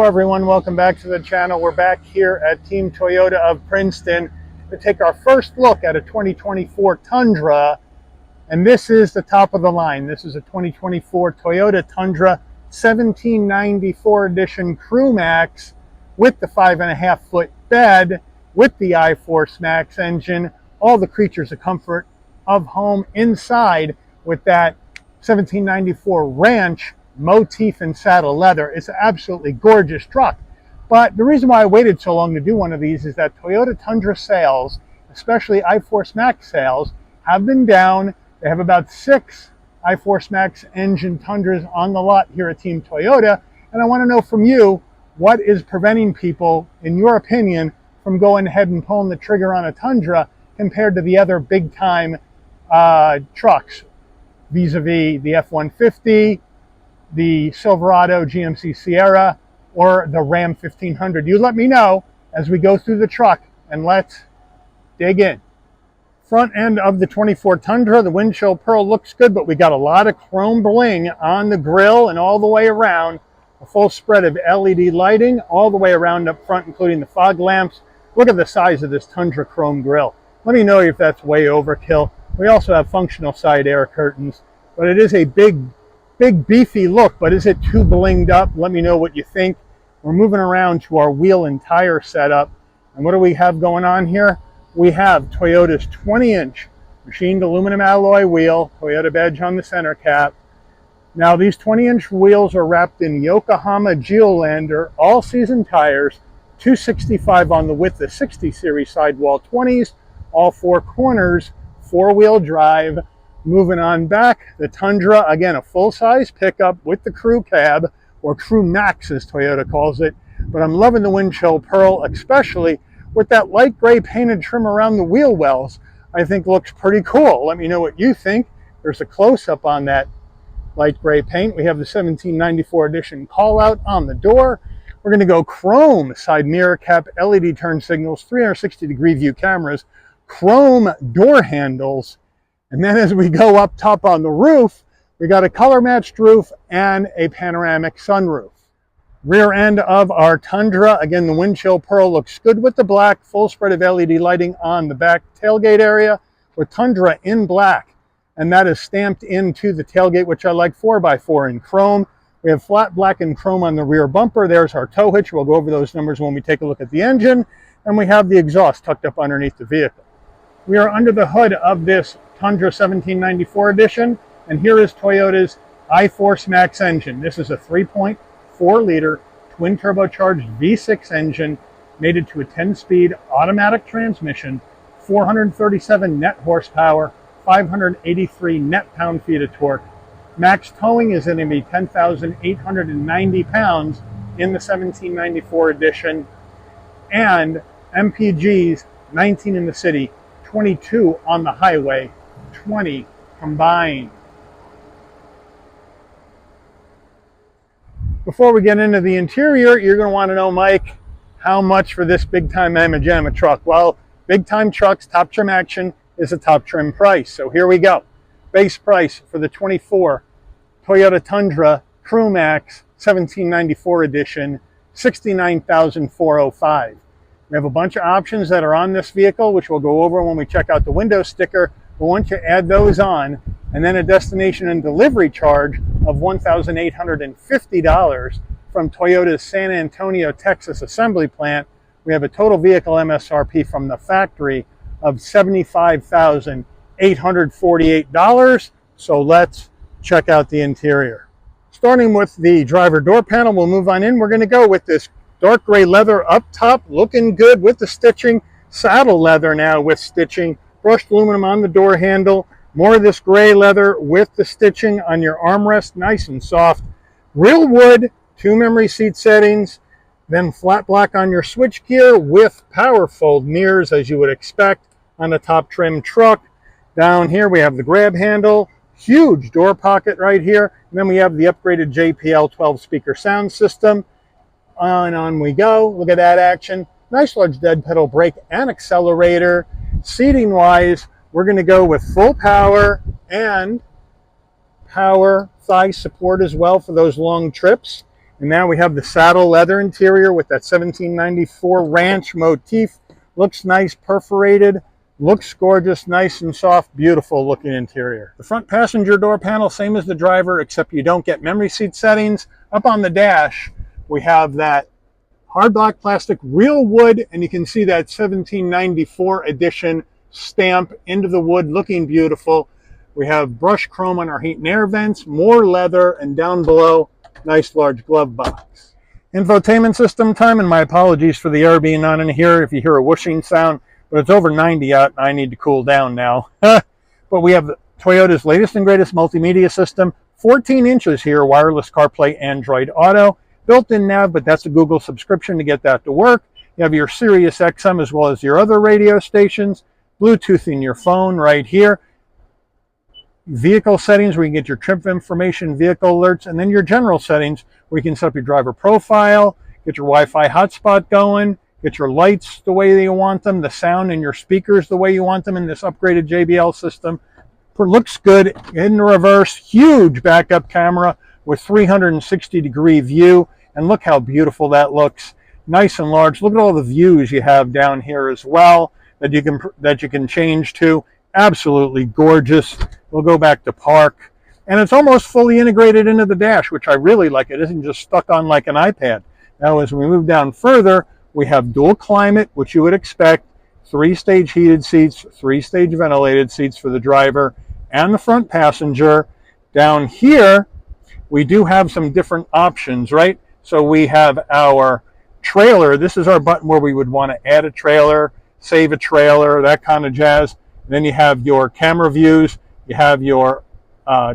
everyone, welcome back to the channel. We're back here at Team Toyota of Princeton to take our first look at a 2024 Tundra, and this is the top of the line. This is a 2024 Toyota Tundra 1794 edition Crew Max with the 5.5-foot bed, with the iForce Max engine, all the creatures of comfort of home inside, with that 1794 Ranch motif and saddle leather. It's an absolutely gorgeous truck. But the reason why I waited so long to do one of these is that Toyota Tundra sales, especially iForce Max sales, have been down. They have about 6 iForce Max engine Tundras on the lot here at Team Toyota, and I want to know from you, what is preventing people, in your opinion, from going ahead and pulling the trigger on a Tundra compared to the other big-time trucks, vis-a-vis the F-150, the Silverado GMC Sierra, or the Ram 1500. You let me know as we go through the truck, and let's dig in. Front end of the 24 Tundra, the windshield pearl looks good, but we got a lot of chrome bling on the grille and all the way around. A full spread of LED lighting all the way around up front, including the fog lamps. Look at the size of this Tundra chrome grille. Let me know if that's way overkill. We also have functional side air curtains, but it is a big beefy look. But is it too blinged up? Let me know what you think. We're moving around to our wheel and tire setup, and what do we have going on here? We have Toyota's 20-inch machined aluminum alloy wheel, Toyota badge on the center cap. Now these 20-inch wheels are wrapped in Yokohama Geolander all-season tires, 265 on the width of 60 series sidewall 20s, all 4 corners, 4-wheel drive. Moving on back, the Tundra, again a full-size pickup with the crew cab, or Crew Max as Toyota calls it. But I'm loving the windshield pearl, especially with that light gray painted trim around the wheel wells. I think looks pretty cool. Let me know what you think. There's a close-up on that light gray paint. We have the 1794 edition call out on the door. We're going to go chrome side mirror cap, LED turn signals, 360-degree view cameras, chrome door handles. And then as we go up top on the roof, we got a color matched roof and a panoramic sunroof. Rear end of our Tundra, again the windshield pearl looks good with the black, full spread of LED lighting on the back tailgate area with Tundra in black. And that is stamped into the tailgate, which I like 4x4 in chrome. We have flat black and chrome on the rear bumper. There's our tow hitch. We'll go over those numbers when we take a look at the engine. And we have the exhaust tucked up underneath the vehicle. We are under the hood of this Tundra 1794 edition, and here is Toyota's iForce Max engine. This is a 3.4-liter twin turbocharged V6 engine, mated to a 10-speed automatic transmission, 437 net horsepower, 583 net pound-feet of torque. Max towing is going to be 10,890 pounds in the 1794 edition, and MPGs 19 in the city, 22 on the highway, 20 combined. Before we get into the interior, you're going to want to know, Mike, how much for this big-time Mamma Jamma truck? Well, big-time trucks, top trim action is a top trim price. So here we go. Base price for the 24 Toyota Tundra Crew Max 1794 edition, $69,405. We have a bunch of options that are on this vehicle, which we'll go over when we check out the window sticker. But once you add those on, and then a destination and delivery charge of $1,850 from Toyota's San Antonio, Texas assembly plant, we have a total vehicle MSRP from the factory of $75,848. So let's check out the interior. Starting with the driver door panel, we'll move on in. We're going to go with this dark gray leather up top, looking good with the stitching. Saddle leather now with stitching. Brushed aluminum on the door handle. More of this gray leather with the stitching on your armrest, nice and soft. Real wood, 2 memory seat settings. Then flat black on your switchgear with power fold mirrors, as you would expect on a top trim truck. Down here we have the grab handle. Huge door pocket right here. And then we have the upgraded JPL 12-speaker sound system. On and on we go. Look at that action. Nice large dead pedal brake and accelerator. Seating wise, we're going to go with full power and power thigh support as well for those long trips. And now we have the saddle leather interior with that 1794 ranch motif. Looks nice, perforated, looks gorgeous, nice and soft, beautiful looking interior. The front passenger door panel, same as the driver, except you don't get memory seat settings. Up on the dash, we have that hard black plastic, real wood, and you can see that 1794 edition stamp into the wood, looking beautiful. We have brushed chrome on our heat and air vents, more leather, and down below, nice large glove box. Infotainment system time, and my apologies for the air being on in here if you hear a whooshing sound, but it's over 90 out and I need to cool down now. But we have Toyota's latest and greatest multimedia system, 14 inches here, wireless CarPlay, Android Auto, built-in nav, but that's a Google subscription to get that to work. You have your Sirius XM as well as your other radio stations, Bluetooth in your phone right here. Vehicle settings where you can get your trip information, vehicle alerts, and then your general settings where you can set up your driver profile, get your Wi-Fi hotspot going, get your lights the way you want them, the sound and your speakers the way you want them in this upgraded JBL system. Looks good in reverse, huge backup camera with 360-degree view, and look how beautiful that looks. Nice and large. Look at all the views you have down here as well that you can change to. Absolutely gorgeous. We'll go back to park. And it's almost fully integrated into the dash, which I really like. It isn't just stuck on like an iPad. Now, as we move down further, we have dual climate, which you would expect, 3-stage heated seats, 3-stage ventilated seats for the driver and the front passenger. Down here, we do have some different options, right? So we have our trailer. This is our button where we would want to add a trailer, save a trailer, that kind of jazz. Then you have your camera views, you have your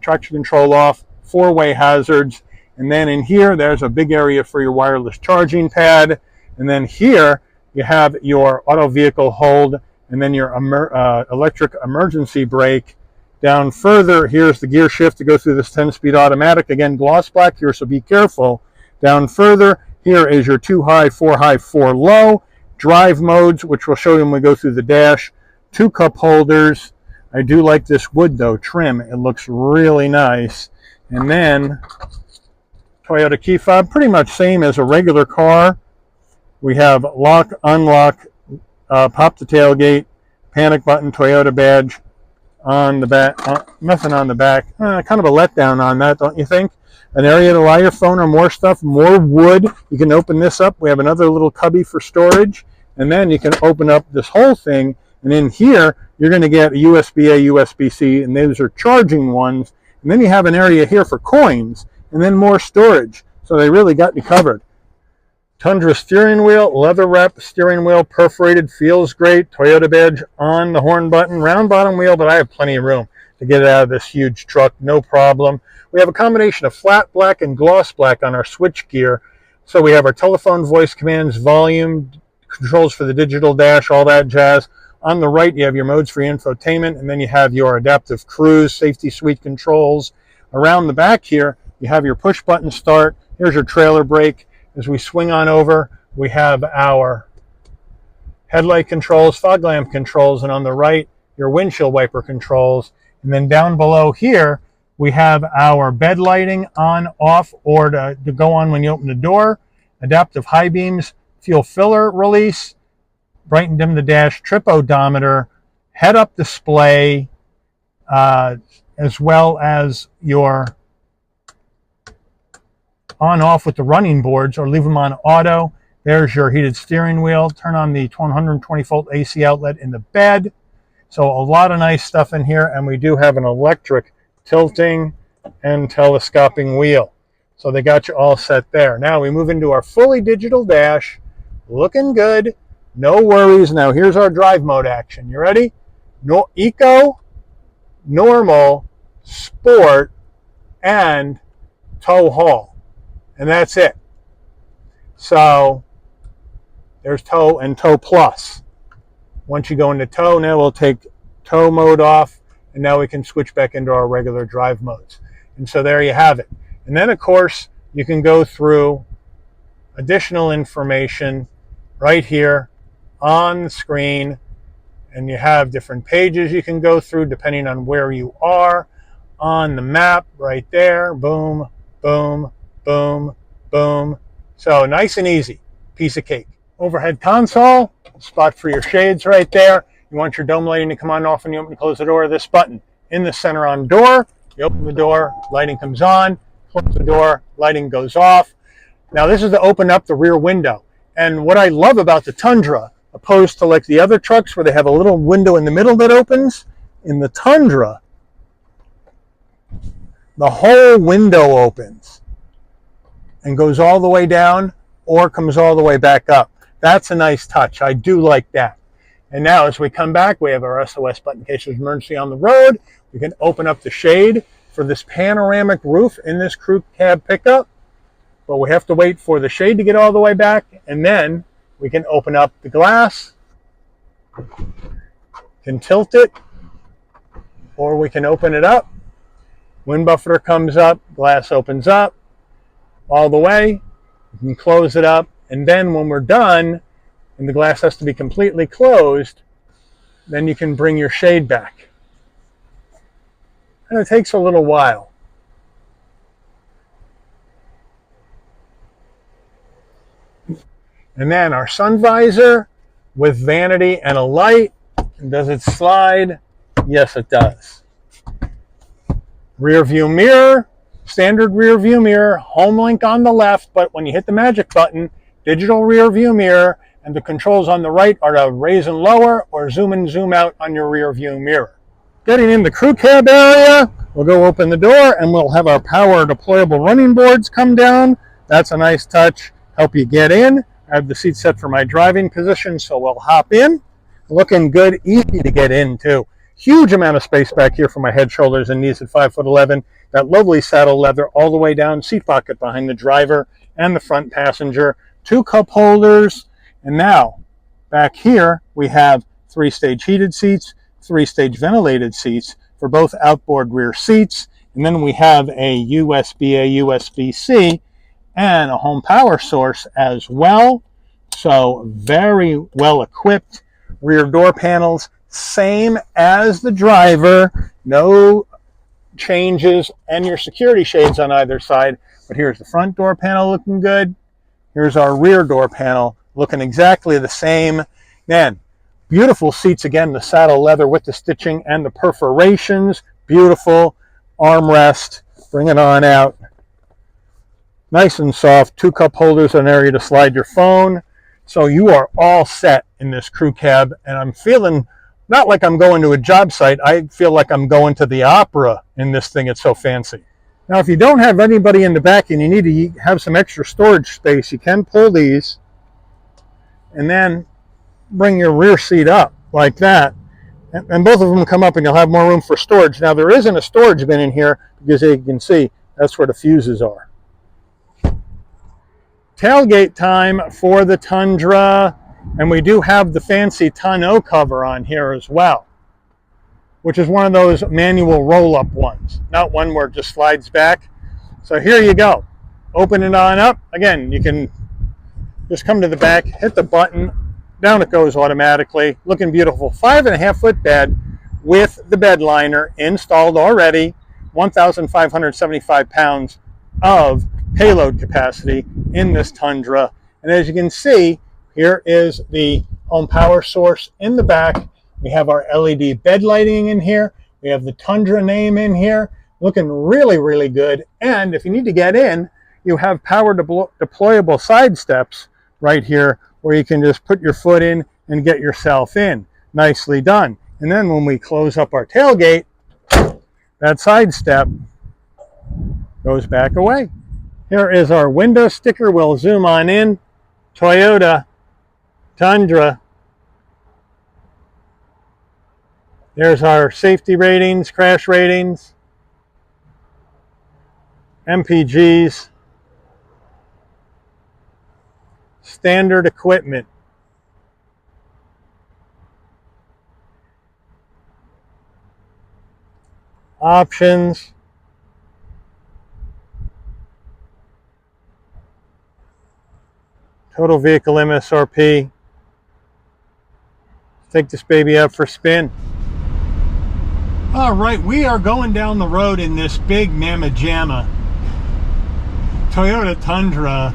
traction control off, 4-way hazards, and then in here, there's a big area for your wireless charging pad. And then here, you have your auto vehicle hold, and then your electric emergency brake. Down further, here's the gear shift to go through this 10-speed automatic. Again, gloss black here, so be careful. Down further, here is your 2 high, 4 high, 4 low. Drive modes, which we'll show you when we go through the dash. 2 cup holders. I do like this wood though, trim. It looks really nice. And then Toyota key fob, pretty much same as a regular car. We have lock, unlock, pop the tailgate, panic button, Toyota badge on the back, nothing on the back. Kind of a letdown on that, don't you think? An area to lie your phone or more stuff, more wood. You can open this up. We have another little cubby for storage. And then you can open up this whole thing. And in here, you're going to get a USB-A, USB-C, and those are charging ones. And then you have an area here for coins, and then more storage. So they really got you covered. Tundra steering wheel, leather wrap steering wheel, perforated, feels great. Toyota badge on the horn button, round bottom wheel, but I have plenty of room to get it out of this huge truck, no problem. We have a combination of flat black and gloss black on our switch gear. So we have our telephone voice commands, volume, controls for the digital dash, all that jazz. On the right, you have your modes for infotainment, and then you have your adaptive cruise, safety suite controls. Around the back here, you have your push button start. Here's your trailer brake. As we swing on over, we have our headlight controls, fog lamp controls, and on the right, your windshield wiper controls. And then down below here, we have our bed lighting on, off, or to go on when you open the door, adaptive high beams, fuel filler release, bright and dim the dash, trip odometer, head-up display, as well as your on-off with the running boards, or leave them on auto. There's your heated steering wheel. Turn on the 120-volt AC outlet in the bed. So a lot of nice stuff in here, and we do have an electric tilting and telescoping wheel. So they got you all set there. Now we move into our fully digital dash. Looking good. No worries. Now here's our drive mode action. You ready? No, eco, normal, sport, and tow haul. And that's it. So there's tow and tow plus. Once you go into tow, now we'll take tow mode off, and now we can switch back into our regular drive modes. And so there you have it. And then, of course, you can go through additional information right here on the screen, and you have different pages you can go through depending on where you are on the map right there. Boom, boom, boom, boom. So nice and easy, piece of cake. Overhead console, spot for your shades right there. You want your dome lighting to come on off when you open and close the door. This button in the center on door. You open the door, lighting comes on. Close the door, lighting goes off. Now this is to open up the rear window. And what I love about the Tundra, opposed to like the other trucks where they have a little window in the middle that opens, in the Tundra, the whole window opens and goes all the way down or comes all the way back up. That's a nice touch. I do like that. And now as we come back, we have our SOS button in case there's emergency on the road. We can open up the shade for this panoramic roof in this crew cab pickup. But we have to wait for the shade to get all the way back, and then we can open up the glass, can tilt it, or we can open it up. Wind buffer comes up, glass opens up all the way. You can close it up, and then when we're done, and the glass has to be completely closed, then you can bring your shade back. And it takes a little while. And then our sun visor with vanity and a light. And does it slide? Yes, it does. Rear view mirror, standard rear view mirror, home link on the left, but when you hit the magic button, digital rear view mirror, and the controls on the right are to raise and lower or zoom in, zoom out on your rear view mirror. Getting in the crew cab area, we'll go open the door and we'll have our power deployable running boards come down. That's a nice touch, help you get in. I have the seat set for my driving position, so we'll hop in. Looking good, easy to get in too. Huge amount of space back here for my head, shoulders, and knees at 5'11". That lovely saddle leather all the way down, seat pocket behind the driver and the front passenger. 2 cup holders. And now, back here, we have 3-stage heated seats, 3-stage ventilated seats for both outboard rear seats. And then we have a USB-A, USB-C, and a home power source as well. So very well equipped. Rear door panels, same as the driver. No changes, and your security shades on either side. But here's the front door panel looking good. Here's our rear door panel looking exactly the same. Man, beautiful seats again, the saddle leather with the stitching and the perforations. Beautiful armrest. Bring it on out. Nice and soft. 2 cup holders, an area to slide your phone. So you are all set in this crew cab, and I'm feeling not like I'm going to a job site. I feel like I'm going to the opera in this thing. It's so fancy. Now, if you don't have anybody in the back and you need to have some extra storage space, you can pull these and then bring your rear seat up like that. And both of them come up and you'll have more room for storage. Now, there isn't a storage bin in here because, as you can see, that's where the fuses are. Tailgate time for the Tundra, and we do have the fancy tonneau cover on here as well, which is one of those manual roll-up ones, not one where it just slides back. So here you go. Open it on up. Again, you can just come to the back, hit the button, down it goes automatically. Looking beautiful. 5.5-foot bed with the bed liner installed already. 1,575 pounds of payload capacity in this Tundra. And as you can see, here is the home power source in the back. We have our LED bed lighting in here. We have the Tundra name in here. Looking really, really good. And if you need to get in, you have power deployable side steps right here where you can just put your foot in and get yourself in. Nicely done. And then when we close up our tailgate, that side step goes back away. Here is our window sticker. We'll zoom on in. Toyota Tundra. There's our safety ratings, crash ratings, MPGs, standard equipment. Options. Total vehicle MSRP. Take this baby out for a spin. All right, we are going down the road in this big mamma jamma Toyota Tundra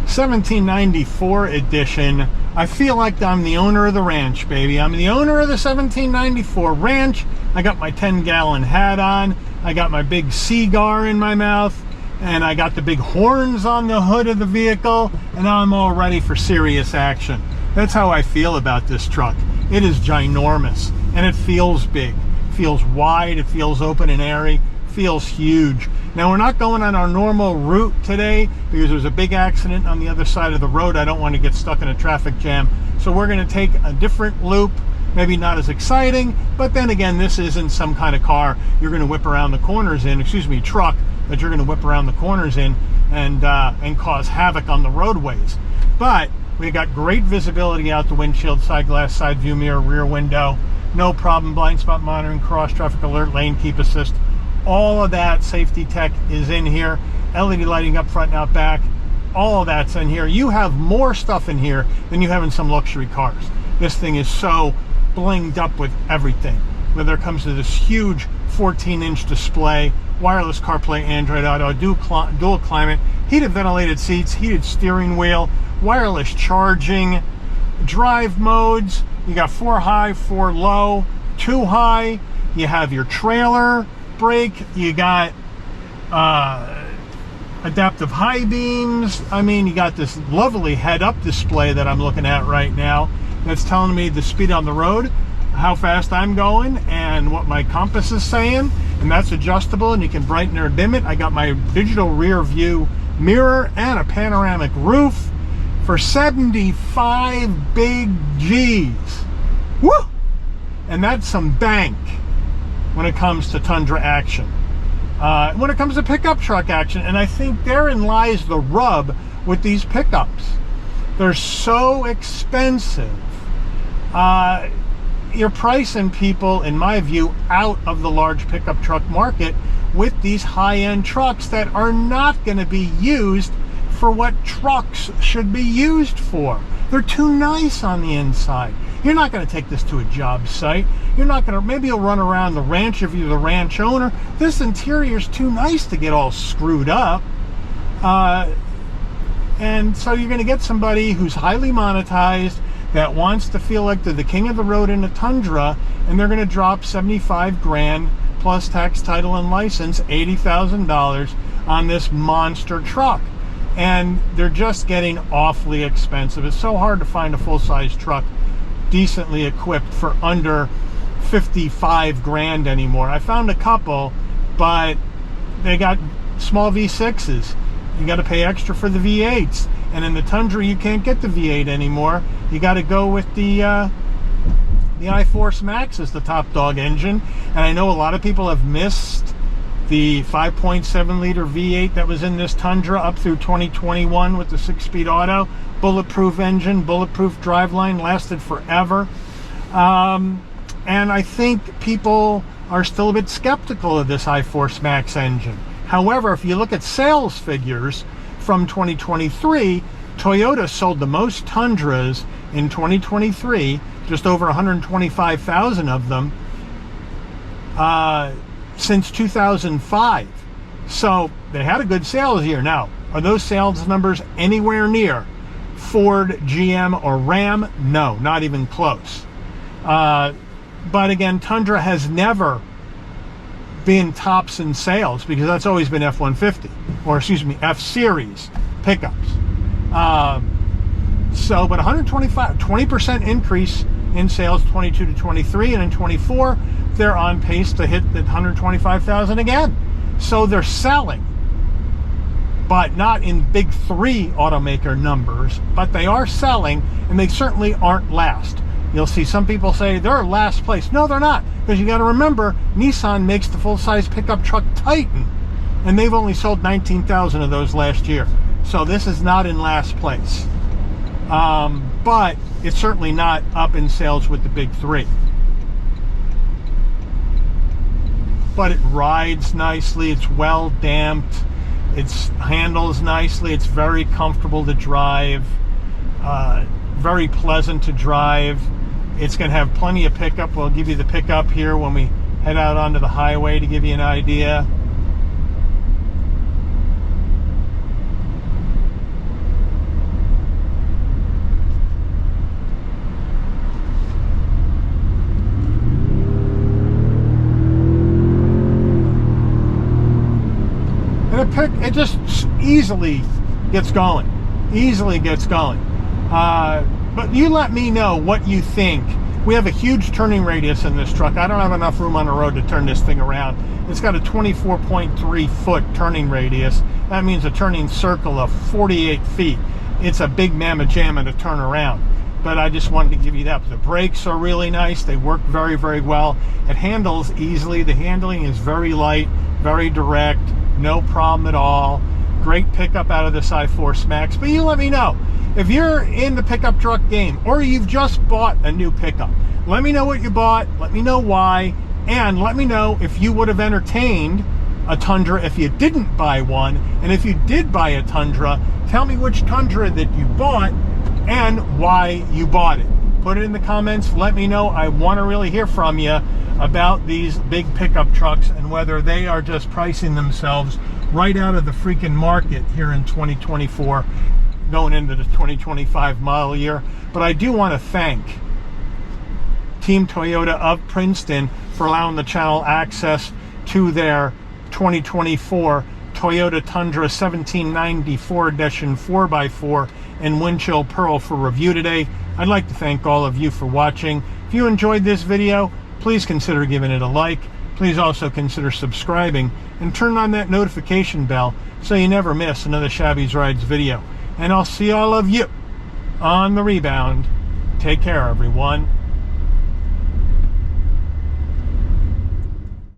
1794 edition. I feel like I'm the owner of the ranch, baby. I'm the owner of the 1794 ranch. I got my 10-gallon hat on. I got my big cigar in my mouth. And I got the big horns on the hood of the vehicle. And I'm all ready for serious action. That's how I feel about this truck. It is ginormous. And it feels big. It feels wide. It feels open and airy. Feels huge. Now, we're not going on our normal route today because there's a big accident on the other side of the road. I don't want to get stuck in a traffic jam. So we're going to take a different loop. Maybe not as exciting, but then again, this isn't some kind of car you're going to whip around the corners in, truck that you're going to whip around the corners in and cause havoc on the roadways. But we got great visibility out the windshield, side glass, side view mirror, rear window. No problem. Blind spot monitoring, cross traffic alert, lane keep assist. All of that safety tech is in here. LED lighting up front and out back. All of that's in here. You have more stuff in here than you have in some luxury cars. This thing is so blinged up with everything. Whether it comes to this huge 14-inch display, wireless CarPlay, Android Auto, dual climate, heated ventilated seats, heated steering wheel, wireless charging, drive modes. You got 4 high, 4 low, 2 high. You have your trailer brake. You got adaptive high beams. I mean, you got this lovely head-up display that I'm looking at right now that's telling me the speed on the road, how fast I'm going, and what my compass is saying, and that's adjustable, and you can brighten or dim it. I got my digital rear view mirror and a panoramic roof for 75 big G's. Woo! And that's some bank when it comes to Tundra action. When it comes to pickup truck action, and I think therein lies the rub with these pickups. They're so expensive. You're pricing people, in my view, out of the large pickup truck market with these high-end trucks that are not going to be used for what trucks should be used for. They're too nice on the inside. You're not going to take this to a job site. You're not going to, maybe you'll run around the ranch if you're the ranch owner. This interior's too nice to get all screwed up. And so you're going to get somebody who's highly monetized that wants to feel like they're the king of the road in a Tundra, and they're going to drop 75 grand plus tax, title, and license, $80,000 on this monster truck. And they're just getting awfully expensive. It's so hard to find a full-size truck decently equipped for under 55 grand anymore. I found a couple, but they got small V6s. You got to pay extra for the V8s, and in the Tundra you can't get the V8 anymore. You got to go with the iForce Max as the top dog engine. And I know a lot of people have missed the 5.7 liter V8 that was in this Tundra up through 2021 with the 6-speed auto, bulletproof engine, bulletproof driveline, lasted forever. And I think people are still a bit skeptical of this iForce Max engine. However, if you look at sales figures from 2023, Toyota sold the most Tundras in 2023, just over 125,000 of them, since 2005. So they had a good sales year. Now, are those sales numbers anywhere near Ford, GM, or Ram? No, not even close. But again, Tundra has never been tops in sales because that's always been F-150, or excuse me, F-Series pickups. But 20% increase in sales, 22 to 23, and in 24, they're on pace to hit the 125,000 again. So they're selling, but not in big three automaker numbers, but they are selling, and they certainly aren't last. You'll see some people say they're last place. No, they're not, because you got to remember, Nissan makes the full-size pickup truck Titan, and they've only sold 19,000 of those last year. So this is not in last place. But it's certainly not up in sales with the big three. But it rides nicely, it's well damped, it handles nicely, it's very comfortable to drive, very pleasant to drive. It's going to have plenty of pickup. We'll give you the pickup here when we head out onto the highway to give you an idea. it just easily gets going. But you let me know what you think. We have a huge turning radius in this truck. I don't have enough room on the road to turn this thing around. It's got a 24.3 foot turning radius. That means a turning circle of 48 feet. It's a big mamma jamma to turn around. But I just wanted to give you that. The brakes are really nice. They work very, very well. It handles easily. The handling is very light, very direct, no problem at all. Great pickup out of this I-Force Max. But you let me know. If you're in the pickup truck game, or you've just bought a new pickup, let me know what you bought, let me know why, and let me know if you would have entertained a Tundra if you didn't buy one. And if you did buy a Tundra, tell me which Tundra that you bought and why you bought it. Put it in the comments, let me know. I want to really hear from you about these big pickup trucks and whether they are just pricing themselves right out of the freaking market here in 2024, going into the 2025 model year. But I do want to thank Team Toyota of Princeton for allowing the channel access to their 2024 Toyota Tundra 1794 edition 4x4 and windshield pearl for review today. I'd like to thank all of you for watching. If you enjoyed this video, please consider giving it a like. Please also consider subscribing and turn on that notification bell so you never miss another Shabby's Rides video. And I'll see all of you on the rebound. Take care, everyone.